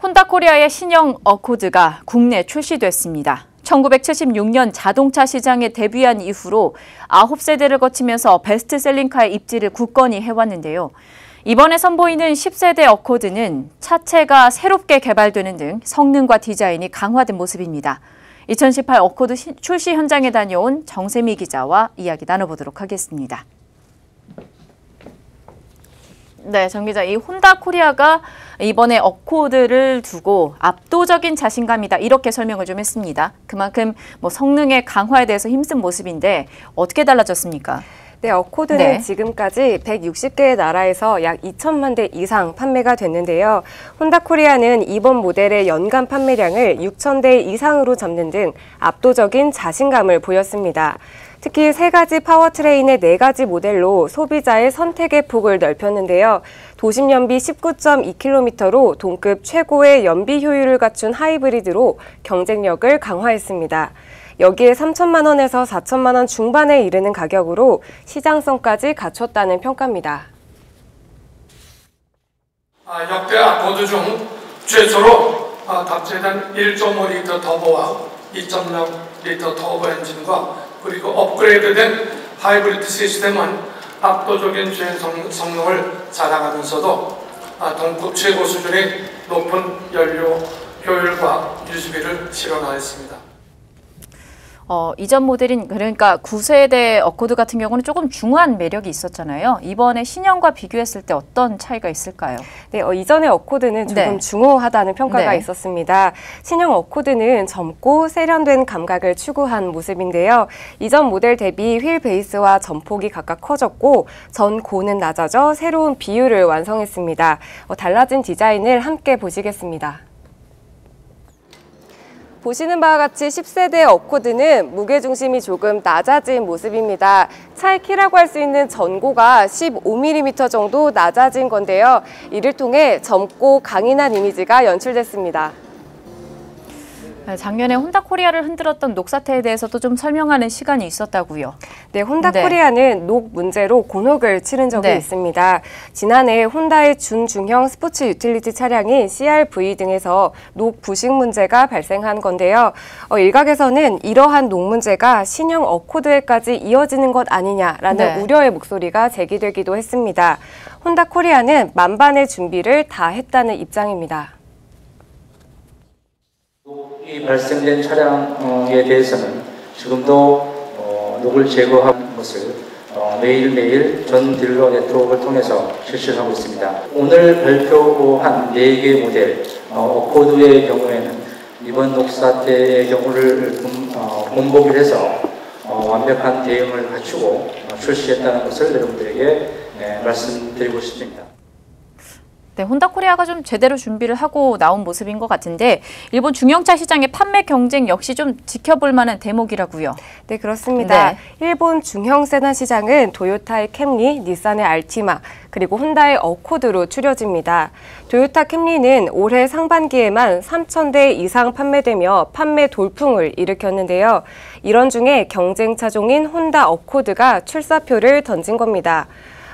혼다코리아의 신형 어코드가 국내 출시됐습니다. 1976년 자동차 시장에 데뷔한 이후로 9세대를 거치면서 베스트셀링카의 입지를 굳건히 해왔는데요. 이번에 선보이는 10세대 어코드는 차체가 새롭게 개발되는 등 성능과 디자인이 강화된 모습입니다. 2018 어코드 출시 현장에 다녀온 정세미 기자와 이야기 나눠보도록 하겠습니다. 네, 정 기자, 이 혼다코리아가 이번에 어코드를 두고 압도적인 자신감이다 이렇게 설명을 좀 했습니다. 그만큼 성능의 강화에 대해서 힘쓴 모습인데 어떻게 달라졌습니까? 네, 어코드는 지금까지 160개의 나라에서 약 2천만 대 이상 판매가 됐는데요. 혼다코리아는 이번 모델의 연간 판매량을 6천 대 이상으로 잡는 등 압도적인 자신감을 보였습니다. 특히 3가지 파워트레인의 4가지 모델로 소비자의 선택의 폭을 넓혔는데요. 도심 연비 19.2km로 동급 최고의 연비 효율을 갖춘 하이브리드로 경쟁력을 강화했습니다. 여기에 3천만 원에서 4천만 원 중반에 이르는 가격으로 시장성까지 갖췄다는 평가입니다. 역대 아코드 중 최초로 탑재된 1.5리터 터보와 2.0리터 터보 엔진과 그리고 업그레이드된 하이브리드 시스템은 압도적인 주행 성능을 자랑하면서도 동급 최고 수준의 높은 연료 효율과 유지비를 실현하였습니다. 이전 모델인 그러니까 9세대 어코드 같은 경우는 조금 중후한 매력이 있었잖아요. 이번에 신형과 비교했을 때 어떤 차이가 있을까요? 네, 이전의 어코드는 조금 중후하다는 평가가 있었습니다. 신형 어코드는 젊고 세련된 감각을 추구한 모습인데요. 이전 모델 대비 휠 베이스와 전폭이 각각 커졌고 전고는 낮아져 새로운 비율을 완성했습니다. 달라진 디자인을 함께 보시겠습니다. 보시는 바와 같이 10세대 어코드는 무게중심이 조금 낮아진 모습입니다. 차의 키라고 할 수 있는 전고가 15mm 정도 낮아진 건데요. 이를 통해 젊고 강인한 이미지가 연출됐습니다. 작년에 혼다코리아를 흔들었던 녹 사태에 대해서도 좀 설명하는 시간이 있었다고요. 네, 혼다코리아는 녹 문제로 곤혹을 치른 적이 있습니다. 지난해 혼다의 준중형 스포츠 유틸리티 차량인 CR-V 등에서 녹 부식 문제가 발생한 건데요. 일각에서는 이러한 녹 문제가 신형 어코드에까지 이어지는 것 아니냐라는 우려의 목소리가 제기되기도 했습니다. 혼다코리아는 만반의 준비를 다 했다는 입장입니다. 녹이 발생된 차량에 대해서는 지금도 녹을 제거한 것을 매일매일 전 딜러 네트워크를 통해서 실시를 하고 있습니다. 오늘 발표한 4개 모델 어코드의 경우에는 이번 녹 사태의 경우를 본보기를 해서 완벽한 대응을 갖추고 출시했다는 것을 여러분들에게 말씀드리고 싶습니다. 네, 혼다코리아가 좀 제대로 준비를 하고 나온 모습인 것 같은데 일본 중형차 시장의 판매 경쟁 역시 좀 지켜볼 만한 대목이라고요. 네, 그렇습니다. 일본 중형 세단 시장은 토요타의 캠리, 닛산의 알티마, 그리고 혼다의 어코드로 추려집니다. 토요타 캠리는 올해 상반기에만 3,000대 이상 판매되며 판매 돌풍을 일으켰는데요. 이런 중에 경쟁 차종인 혼다 어코드가 출사표를 던진 겁니다.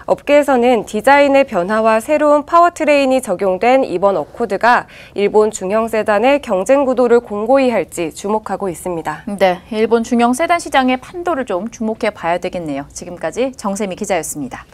업계에서는 디자인의 변화와 새로운 파워트레인이 적용된 이번 어코드가 일본 중형 세단의 경쟁 구도를 공고히 할지 주목하고 있습니다. 네, 일본 중형 세단 시장의 판도를 좀 주목해 봐야 되겠네요. 지금까지 정세미 기자였습니다.